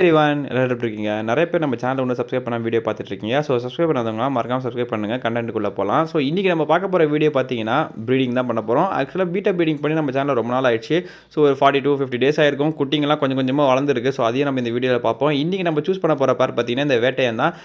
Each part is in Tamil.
எவ்ரிவான் எல்லாரும் எப்படி இருக்கீங்க? நெறைய பேர் நம்ம சேனல இன்னும் சப்ஸ்கிரைப் பண்ணாம வீடியோ பார்த்துட்டு இருக்கீங்க. ஸோ சப்ஸ்கிரைப் பண்ணாதவங்கலாம் மறக்காம சப்ஸ்கிரைப் பண்ணுங்க. கன்டென்ட்குள்ள போலாம். ஸோ இன்னைக்கு நம்ம பார்க்க போற வீடியோ பார்த்தீங்கன்னா, ப்ரீடிங் தான் பண்ண போறோம். ஆக்சுவலா பீட்டா ப்ரீடிங் பண்ணி நம்ம சேனல்ல ரொம்ப நாள் ஆயிடுச்சு. ஸோ ஒரு 42, 50 டேஸ் ஆயிருக்கும். குட்டிங்கலாம் கொஞ்சம் கொஞ்சமா வளர்ந்துருக்கு. ஸோ அதையும் நம்ம இந்த வீடியோல பார்ப்போம். இன்னைக்கு நம்ம சூஸ் பண்ண போற பேர் பார்த்தீங்கன்னா, இந்த வேட்டையன் தான்.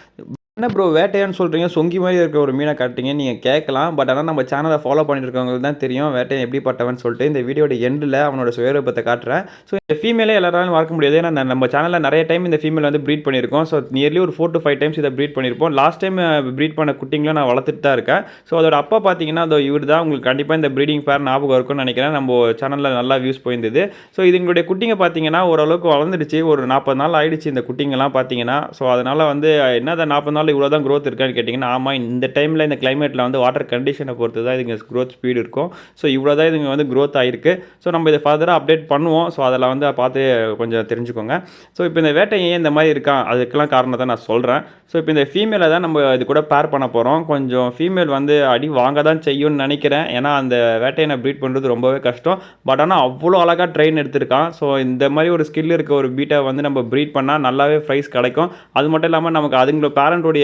என்ன ப்ரோ வேட்டையான்னு சொல்றீங்க? சொங்கி மாரி இருக்க ஒரு மீன காட்டுறீங்கன்னு நீங்க கேட்கலாம். பட் ஆனா நம்ம சேனல ஃபாலோ பண்ணிட்டு இருக்கவங்களுக்கு தான் தெரியும் வேட்டையன் எப்படிப்பட்டவன்னு சொல்லிட்டு. இந்த வீடியோட எண்டுல அவனோட சுயரூபத்த காட்டுறேன். ஸோ இந்த ஃபீமேலே எல்லாராலும் வளர்க்க முடியாது. ஏன்னா நம்ம சேனல்ல நெறைய டைம் இந்த ஃபீமேல் வந்து ப்ரீட் பண்ணியிருக்கோம். ஸோ நியர்லி ஒரு 4 to 5 டைம்ஸ் இத ப்ரீட் பண்ணியிருப்போம். லாஸ்ட் டைம் ப்ரீட் பண்ண குட்டிங்களும் நான் வளர்த்துட்டு தான் இருக்கேன். ஸோ அதோட அப்பா பார்த்தீங்கன்னா, அதோ இவரு தான். உங்களுக்கு கண்டிப்பா இந்த ப்ரீடிங் பேர் ஞாபகம் இருக்கும்னு நெனைக்கிறேன். நம்ம சேனல்ல நல்லா வியூஸ் போயிருந்தது. ஸோ இதுங்களுடைய குட்டிங்க பார்த்தீங்கன்னா, ஓரளவுக்கு வளர்ந்துடுச்சு. ஒரு 40 நாள் ஆயிடுச்சு இந்த குட்டிங்கலாம் பார்த்தீங்கன்னா. ஸோ அதனால வந்து என்னதான் 40 நாள்ல இவ்வளோ தான் குரோத் இருக்கான்னு கேட்டிங்கன்னா, ஆமா இந்த டைமில் இந்த கிளைமேட்டில் வந்து வாட்டர் கண்டிஷனை பொறுத்து தான் இதுங்க க்ரோத் ஸ்பீடு இருக்கும். ஸோ இவ்வளோ தான் இதுங்க வந்து க்ரோத் ஆகிருக்கு. ஸோ நம்ம இதை ஃபர்தராக அப்டேட் பண்ணுவோம். ஸோ அதில் வந்து பார்த்து கொஞ்சம் தெரிஞ்சுக்கோங்க. ஸோ இப்போ இந்த வேட்டை ஏன் இந்த மாதிரி இருக்கான் அதுக்கெல்லாம் காரணத்தை நான் சொல்கிறேன். ஸோ இப்போ இந்த ஃபீமேலை தான் நம்ம இது கூட பேர் பண்ண போகிறோம். கொஞ்சம் ஃபீமேல் வந்து அடி வாங்க தான் செய்யும்னு நினைக்கிறேன். ஏன்னா அந்த வேட்டையை ப்ரீட் பண்ணுறது ரொம்பவே கஷ்டம். பட் ஆனால் அவ்வளோ அழகாக ட்ரெயின் எடுத்திருக்கான். ஸோ இந்த மாதிரி ஒரு ஸ்கில் இருக்க ஒரு பீட்டை வந்து நம்ம ப்ரீட் பண்ணால் நல்லாவே ப்ரைஸ் கிடைக்கும். அது மட்டும் இல்லாமல் நமக்கு அதுங்களோட பேரண்ட்டோடைய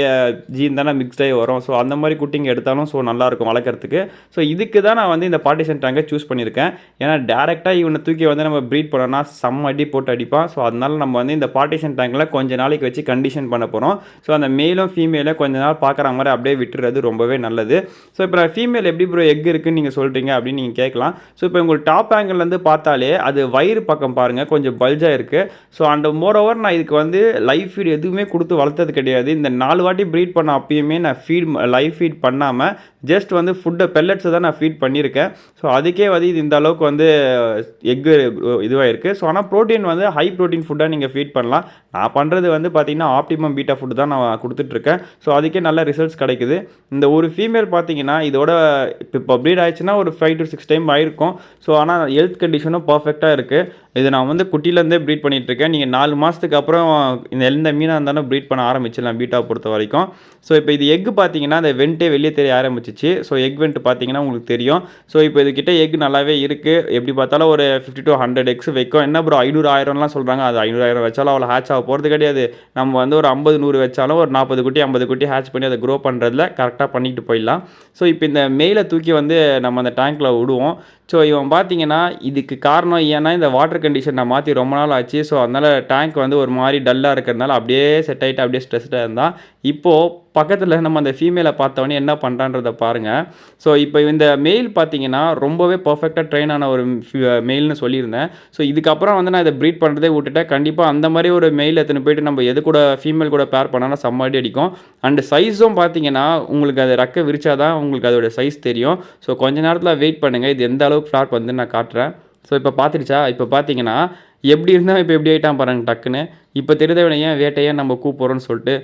ஜீன் தானே மிக்ஸ்டாகி வரும். ஸோ அந்த மாதிரி குட்டிங்க எடுத்தாலும் ஸோ நல்லாயிருக்கும் வளர்க்குறதுக்கு. ஸோ இதுக்கு தான் நான் வந்து இந்த பார்ட்டிஷன் டேங்கை சூஸ் பண்ணியிருக்கேன். ஏன்னா டேரெக்டாக இவனை தூக்கி வந்து நம்ம ப்ரீட் பண்ணோம்னா செம்ம அடி போட்டு அடிப்பான். ஸோ அதனால நம்ம வந்து இந்த பார்ட்டிஷன் டேங்கில் கொஞ்ச நாளைக்கு வச்சு கண்டிஷன் பண்ண போகிறோம். ஸோ அந்த மேலும் ஃபீமேலை கொஞ்ச நாள் பார்க்குற மாதிரி அப்படியே விட்டுறது ரொம்பவே நல்லது. ஸோ இப்போ ஃபீமேல் எப்படி ப்ரோ எக் இருக்குன்னு நீங்கள் சொல்கிறீங்க அப்படின்னு நீங்கள் கேட்கலாம். ஸோ இப்போ உங்களுக்கு டாப் ஆங்கிள்லேருந்து பார்த்தாலே அது வயிறு பக்கம் பாருங்கள் கொஞ்சம் பல்ஜாக இருக்குது. ஸோ அண்ட் மோரோவர் நான் இதுக்கு வந்து லைவ் ஃபீட் எதுவுமே கொடுத்து வளர்த்தது கிடையாது. இந்த 4 வாட்டி ப்ரீட் பண்ண அப்பயுமே நான் லைவ் ஃபீட் பண்ணாமல் ஜஸ்ட் வந்து ஃபுட்டை பெல்லட்ஸை தான் நான் ஃபீட் பண்ணியிருக்கேன். ஸோ அதுக்கே வந்து இது இந்த அளவுக்கு வந்து எக்கு இதுவாக இருக்குது. ஸோ ஆனால் ப்ரோட்டீன் வந்து ஹை ப்ரோட்டீன் ஃபுட்டாக நீங்கள் ஃபீட் பண்ணலாம். நான் பண்ணுறது வந்து பார்த்திங்கன்னா ஆப்டிமம் பீட்டா ஃபுட் தான் நான் கொடுத்துட்ருக்கேன். ஸோ அதுக்கே நல்ல ரிசல்ட்ஸ் கிடைக்குது. இந்த ஒரு ஃபீமேல் பார்த்தீங்கன்னா இதோட இப்போ ப்ரீட் ஆயிடுச்சுன்னா ஒரு 5 to 6 டைம் ஆயிருக்கும். ஸோ ஆனால் ஹெல்த் கண்டிஷனும் பர்ஃபெக்டாக இருக்குது. இது நான் வந்து குட்டிலேருந்தே ப்ரீட் பண்ணிகிட்ருக்கேன். நீங்கள் 4 மாதத்துக்கு அப்புறம் எந்த மீனாக இருந்தாலும் ப்ரீட் பண்ண ஆரம்பிச்சிடலாம் பீட்டாவை பொறுத்த வரைக்கும். ஸோ இப்போ இது எக் பார்த்தீங்கன்னா அந்த வெண்ட்டே வெளியே தெரிய ஆரம்பிச்சிச்சு. ஸோ எக் வெண்ட் பார்த்தீங்கன்னா உங்களுக்கு தெரியும். ஸோ இப்போ இதுக்கிட்ட எக் நல்லாவே இருக்குது. எப்படி பார்த்தாலும் ஒரு 50 to 100 எக்ஸ் வைக்கும். என்ன ப்ரோ 500, 1000லாம் சொல்கிறாங்க. அது 500, 1000 வச்சாலும் அவ்வளோ ஹேட்ச் ஆக போகிறது கிடையாது. நம்ம வந்து ஒரு 50, 100 வச்சாலும் ஒரு 40 குட்டி 50 குட்டி ஹேட்ச் பண்ணி அதை க்ரோ பண்ணுறதுல கரெக்டாக பண்ணிட்டு போயிடலாம். ஸோ இப்போ இந்த மெயிலை தூக்கி வந்து நம்ம அந்த டேங்க்கில் விடுவோம். ஸோ இவன் பார்த்தீங்கன்னா இதுக்கு காரணம் ஏன்னா இந்த வாட்டர் கண்டிஷன் நான் மாற்றி ரொம்ப நாள் ஆச்சு. ஸோ அதனால் டேங்க் வந்து ஒரு மாதிரி டல்லாக இருக்கிறதுனால அப்படியே செட் ஆகிட்டு அப்படியே ஸ்ட்ரெஸ்டாக இருந்தால் இப்போது பக்கத்தில் நம்ம அந்த ஃபீமேலை பார்த்தவொடனே என்ன பண்ணுறான்றதை பாருங்கள். ஸோ இப்போ இந்த மெயில் பார்த்தீங்கன்னா ரொம்பவே பர்ஃபெக்டாக ட்ரெயின் ஆன ஒரு மெயில்னு சொல்லியிருந்தேன். ஸோ இதுக்கப்புறம் வந்து நான் இதை ப்ரீட் பண்ணுறதே விட்டுட்டேன். கண்டிப்பாக அந்த மாதிரி ஒரு மெயில் எடுத்துன்னு போயிட்டு நம்ம எது கூட ஃபீமேல் கூட பேர் பண்ணாலும் செம்மடி அடிக்கும். அண்டு சைஸும் பார்த்தீங்கன்னா உங்களுக்கு அது ரெக்க விரிச்சா தான் உங்களுக்கு அதோட சைஸ் தெரியும். ஸோ கொஞ்ச நேரத்தில் வெயிட் பண்ணுங்கள். இது எந்த அளவுக்கு ஃப்ளாட் வந்து நான் காட்டுறேன். ஸோ இப்போ பார்த்துருச்சா? இப்போ பார்த்தீங்கன்னா எப்படி இருந்தால் இப்போ எப்படி ஆகிட்டான் பாருங்கள் டக்குன்னு. இப்போ தெரியாத ஏன் வேட்டையை நம்ம கூப்பிட்றோன்னு சொல்லிட்டு.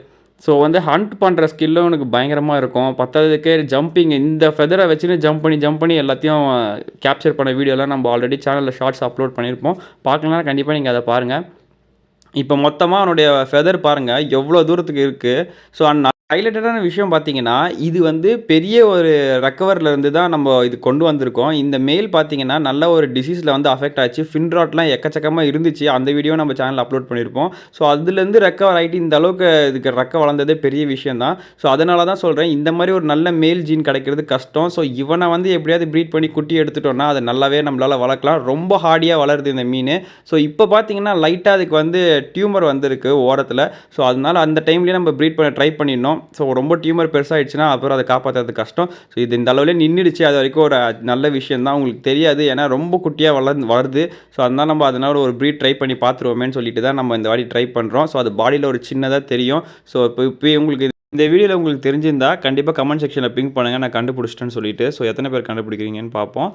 ஸோ வந்து ஹண்ட் பண்ணுற ஸ்கில்லும் எனக்கு பயங்கரமாக இருக்கும். பத்தாததுக்கு ஜம்பிங் இந்த ஃபெதரை வச்சுன்னு ஜம்ப் பண்ணி எல்லாத்தையும் கேப்சர் பண்ண வீடியோலாம் நம்ம ஆல்ரெடி சேனலில் ஷார்ட்ஸ் அப்லோட் பண்ணியிருப்போம். பார்க்கலாம் கண்டிப்பாக நீங்கள் அதை பாருங்கள். இப்போ மொத்தமாக அவனுடைய ஃபெதர் பாருங்கள் எவ்வளோ தூரத்துக்கு இருக்குது. ஸோ ஹைலைட்டடான விஷயம் பார்த்தீங்கன்னா இது வந்து பெரிய ஒரு ரெக்கவர்லேருந்து தான் நம்ம இது கொண்டு வந்திருக்கோம். இந்த மெயில் பார்த்தீங்கன்னா நல்ல ஒரு டிசீஸில் வந்து அஃபெக்ட் ஆச்சு. ஃபின்ராட்லாம் எக்கச்சக்கமாக இருந்துச்சு. அந்த வீடியோ நம்ம சேனலில் அப்லோட் பண்ணியிருப்போம். ஸோ அதுலேருந்து ரெக்கவர் ஆகிட்டு இந்த அளவுக்கு இதுக்கு ரெக்க வளர்ந்ததே பெரிய விஷயம் தான். ஸோ அதனால தான் சொல்கிறேன் இந்த மாதிரி ஒரு நல்ல மேல் ஜீன் கிடைக்கிறது கஷ்டம். ஸோ இவனை வந்து எப்படியாவது ப்ரீட் பண்ணி குட்டி எடுத்துட்டோன்னா அதை நல்லாவே நம்மளால் வளர்க்கலாம். ரொம்ப ஹார்டியாக வளருது இந்த மீன். ஸோ இப்போ பார்த்தீங்கன்னா லைட்டாக அதுக்கு வந்து டியூமர் வந்திருக்கு ஓரத்தில். ஸோ அதனால் அந்த டைம்லேயே நம்ம ப்ரீட் பண்ண ட்ரை பண்ணிடணும். ஸோ ரொம்ப டியூமர் பெருசாகிடுச்சுன்னா அப்புறம் அதை காப்பாற்றுறது கஷ்டம். ஸோ இது இந்த அளவுலேயே நின்றுடுச்சு. அது வரைக்கும் ஒரு நல்ல விஷயம் தான். உங்களுக்கு தெரியாது ஏன்னா ரொம்ப குட்டியாக வருது. ஸோ அதனால் நம்ம அதனால் ஒரு ப்ரீட் ட்ரை பண்ணி பார்த்துருவோமேன்னு சொல்லிட்டு தான் நம்ம இந்த வாட்டி ட்ரை பண்ணுறோம். ஸோ அது பாடியில் ஒரு சின்னதாக தெரியும். ஸோ இப்போ உங்களுக்கு இந்த வீடியோவில் உங்களுக்கு தெரிஞ்சிருந்தா கண்டிப்பாக கமெண்ட் செக்ஷனில் பிங்க் பண்ணுங்கள் நான் கண்டுபிடிச்சிட்டேன்னு சொல்லிட்டு. ஸோ எத்தனை பேர் கண்டுபிடிக்கிறீங்கன்னு பார்ப்போம்.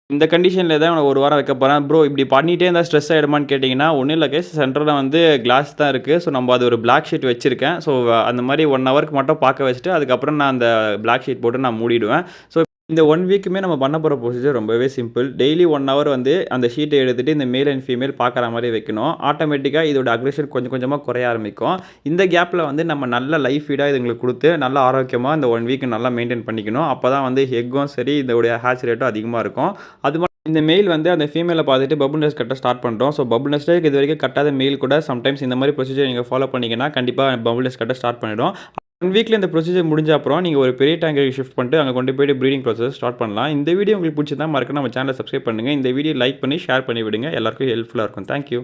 இந்த கண்டிஷனில் தான் ஒரு வாரம் வைக்க போகிறேன். ப்ரோ இப்படி பண்ணிகிட்டே இருந்தால் ஸ்ட்ரெஸ் ஆகிடுமான்னு கேட்டிங்கன்னா ஒன்றும் இல்லை கேஸ். சென்டரில் வந்து கிளாஸ் தான் இருக்குது. ஸோ நம்ம அது ஒரு பிளாக் ஷீட் வச்சுருக்கேன். ஸோ அந்த மாதிரி 1 ஹவருக்கு மட்டும் பார்க்க வச்சுட்டு அதுக்கப்புறம் நான் அந்த பிளாக் ஷீட் போட்டு நான் மூடிடுவேன். ஸோ இந்த 1 வீக்குமே நம்ம பண்ண போகிற ப்ரொசீஜர் ரொம்பவே சிம்பிள். டெய்லி 1 ஹவர் வந்து அந்த ஷீட்டை எடுத்துகிட்டு இந்த மேல் அண்ட் ஃபீமேல் பார்க்குற மாதிரி வைக்கணும். ஆட்டோமேட்டிக்காக இதோட அக்ரெஷன் கொஞ்சம் கொஞ்சமாக குறைய ஆரம்பிக்கும். இந்த கேப்பில் வந்து நம்ம நல்ல லைஃப் ஃபீடாக இதுங்களுக்கு கொடுத்து நல்ல ஆரோக்கியமாக இந்த 1 வீக் நல்லா மெயின்டைன் பண்ணிக்கணும். அப்போ தான் வந்து எக்கும் சரி இதோடைய ஹேட்ச் ரேட்டும் அதிகமாக இருக்கும். அது இந்த மெயில் வந்து அந்த ஃபீமேல பார்த்துட்டு பபுள் நெஸ்ட் கட்ட ஸ்டார்ட் பண்ணுறோம். ஸோ பபுள் நெஸ்ட்டே இதுவரைக்கும் கட்டாத மெயில் கூட சம்டைம்ஸ் இந்த மாதிரி ப்ரொசீஜர் நீங்க ஃபாலோ பண்ணீங்கன்னா, கண்டிப்பா பபுள் நெஸ்ட் கட்ட ஸ்டார்ட் பண்ணிடும். 1 வீக்ல இந்த ப்ரொசீஜர் முடிஞ்ச அப்புறம் நீங்க ஒரு பெரிய டேங்க்குக்கு ஷிஃப்ட் பண்ணிட்டு அங்க கொண்டு போயிட்டு ப்ரீடிங் ப்ராசஸ் ஸ்டார்ட் பண்ணலாம். இந்த வீடியோ உங்களுக்கு பிடிச்சிருந்தா மறக்காம நம்ம சேனலை சப்ஸ்கிரைப் பண்ணுங்க. இந்த வீடியோ லைக் பண்ணி, ஷேர் பண்ணி விடுங்க. எல்லாருக்கும் ஹெல்ப்ஃபுல்லா இருக்கும். Thank you.